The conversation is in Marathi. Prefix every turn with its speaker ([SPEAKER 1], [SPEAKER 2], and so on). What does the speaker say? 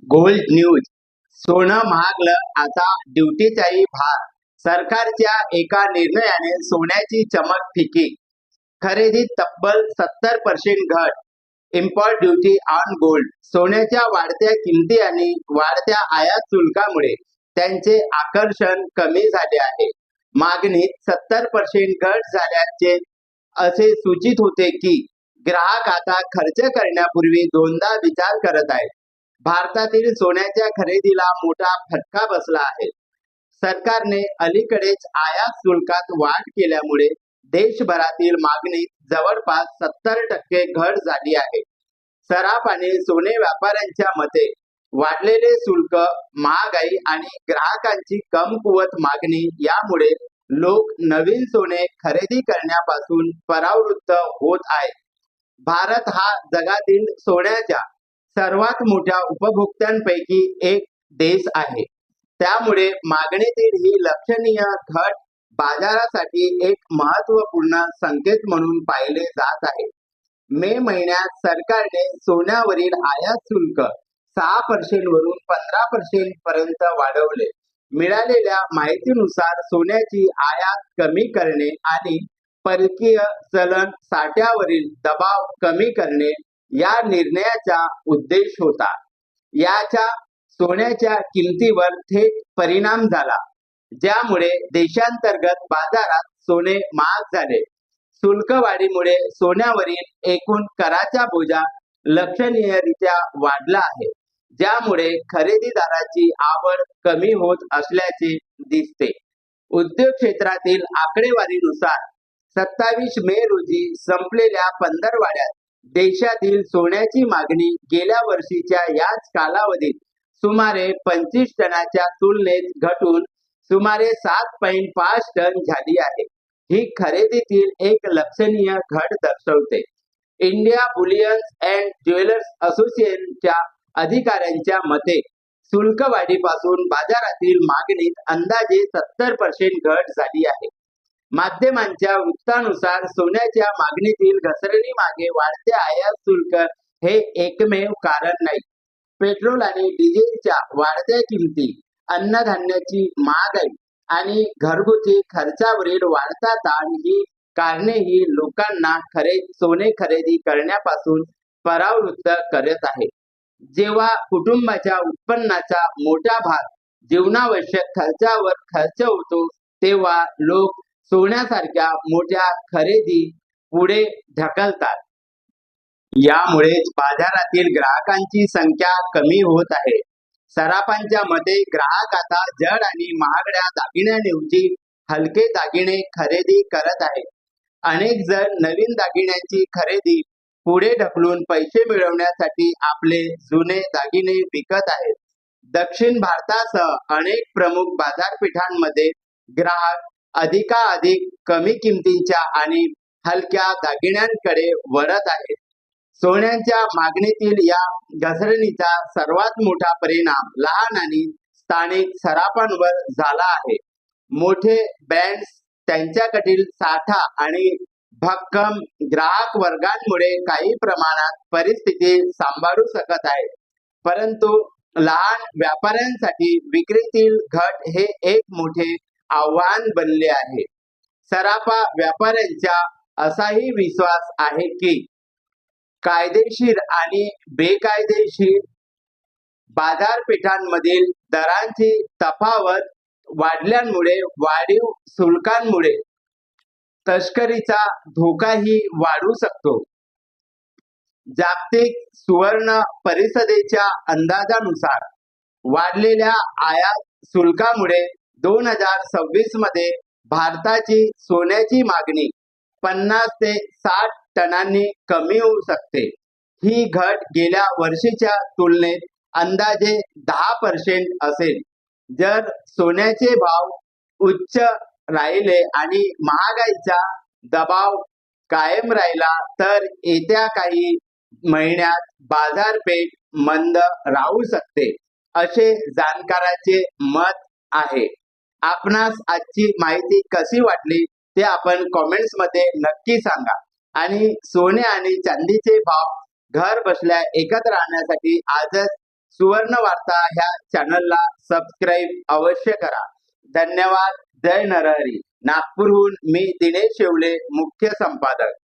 [SPEAKER 1] Gold news. सोनं महागलं आता ड्युटीचाही भार. सरकारच्या एका निर्णयाने सोन्याची चमक फिकी. खरेदीत तब्बल 70% घट. Import duty on gold. सोन्याच्या वाढत्या किमती आणि वाढत्या आयात शुल्कामुळे त्यांचे आकर्षण कमी झाले आहे. मागणीत 70% घट झाल्याचे असे सूचित होते की ग्राहक आता खर्च करण्यापूर्वी दोनदा विचार करत आहेत. भारतातील सोन्याच्या खरेदीला मोठा फटका बसला आहे. सरकारने अलीकडेच आयात शुल्कात वाढ केल्यामुळे देशभरातील मागणीत जवळपास 70% घट झाली आहे. सराफ आणि सोने व्यापाऱ्यांच्या मते वाढलेले शुल्क, महागाई आणि ग्राहकांची कमकुवत मागणी यामुळे लोक नवीन सोने खरेदी करण्यापासून परावृत्त होत आहेत. भारत हा जगातील सोन्याच्या सर्वात मोठ्या उपभोक्त्यांपैकी एक देश आहे. त्यामुळे मागणीतील ही लक्षणीय घट बाजारासाठी एक महत्त्वपूर्ण संकेत म्हणून पाहिले जात आहे. मे महिन्यात सरकारने सोन्यावरील आयात शुल्क 6% वरून 15% पर्यंत वाढवले. मिळालेल्या माहितीनुसार सोन्याची आयात कमी करणे आणि परकीय चलन साठ्यावरील दबाव कमी करणे या निर्णयाचा उद्देश होता. याचा सोन्याच्या किमतीवर थेट परिणाम झाला, ज्यामुळे देशांतर्गत बाजारात सोने महाग झाले. शुल्कवाढीमुळे सोन्यावरील एकूण कराचा बोजा लक्षणीयरीत्या वाढला आहे, ज्यामुळे खरेदीदाराची आवड कमी होत असल्याचे दिसते. उद्योग क्षेत्रातील आकडेवारीनुसार 27 मे रोजी संपलेल्या पंधरवड्यात देशातील सोन्याची मागणी गेल्या वर्षीच्या याच कालावधीत सुमारे 25 टनाच्या तुलनेत घटून सुमारे 7.5 टन झाली आहे. ही खरेदीतील एक लक्षणीय घट दर्शवते. इंडिया बुलियन्स अँड ज्वेलर्स असोसिएशनच्या अधिकाऱ्यांच्या मते शुल्कवाढीपासून बाजारातील मागणीत अंदाजे 70% घट झाली आहे. माध्यमांच्या वृत्तानुसार सोन्याच्या मागणीतील घसरणीमागे वाढते आयात शुल्क हे एकमेव कारण नाही. पेट्रोल आणि डिझेलच्या वाढत्या किमती, अन्नधान्याची महागाई आणि घरगुती खर्चावरील वाढता ताण ही कारणेही लोकांना सोने खरेदी करण्यापासून परावृत्त करत आहे. जेव्हा कुटुंबाच्या उत्पन्नाचा मोठा भाग जीवनावश्यक खर्चावर खर्च होतो, तेव्हा लोक सोन्यासारख्या मोठ्या खरेदी पुढे ढकलतात. यामुळेच बाजारातील ग्राहकांची संख्या कमी होत आहे. सराफांच्या मते ग्राहक आता जड आणि महागड्या दागिन्यांऐवजी हलके दागिने खरेदी करत आहेत. अनेक जण नवीन दागिन्यांची खरेदी पुढे ढकलून पैसे मिळवण्यासाठी आपले जुने दागिने विकत आहेत. दक्षिण भारतासह अनेक प्रमुख बाजारपेठांमध्ये ग्राहक अधिकाधिक कमी किमतीच्या आणि हलक्या दागिन्यांकडे वळत आहेत. सोन्याच्या मागणीतील या घसरणीचा सर्वात मोठा परिणाम लहान आणि स्थानिक सराफांवर झाला आहे. मोठे ब्रँड्स त्यांच्याकडील साठा आणि भक्कम ग्राहक वर्गांमुळे काही प्रमाणात परिस्थिती सांभाळू शकत आहेत, परंतु लहान व्यापाऱ्यांसाठी विक्रीतील घट हे एक मोठे आव्हान बनले आहे. सराफा व्यापाऱ्यांचा असाही विश्वास आहे की कायदेशीर आणि बेकायदेशीर बाजारपेठांमधील दरांची तफावत वाढल्यामुळे वाढीव शुल्कांमुळे तस्करीचा धोकाही वाढू शकतो. जागतिक सुवर्ण परिषदेच्या अंदाजानुसार वाढलेल्या आयात शुल्कामुळे 2026 मध्ये भारताची सोन्याची मागणी 50 ते 60 टनांनी कमी होऊ शकते. ही घट गेल्या वर्षीच्या तुलनेत अंदाजे 10% असेल. जर सोन्याचे भाव उच्च राहिले आणि महागाईचा दबाव कायम राहिला तर येत्या काही महिन्यात बाजारपेठ मंद राहू शकते, असे जाणकारांचे मत आहे. आपणास आजची माहिती कशी वाटली ते आपण कॉमेंट्स मध्ये नक्की सांगा. आणि सोने आणि चांदीचे भाव घर बसल्या एकत्र आणण्यासाठी आजच सुवर्ण वार्ता ह्या चॅनलला सबस्क्राईब अवश्य करा. धन्यवाद. जय नरहरी. नागपूरहून मी दिनेश शेवले, मुख्य संपादक.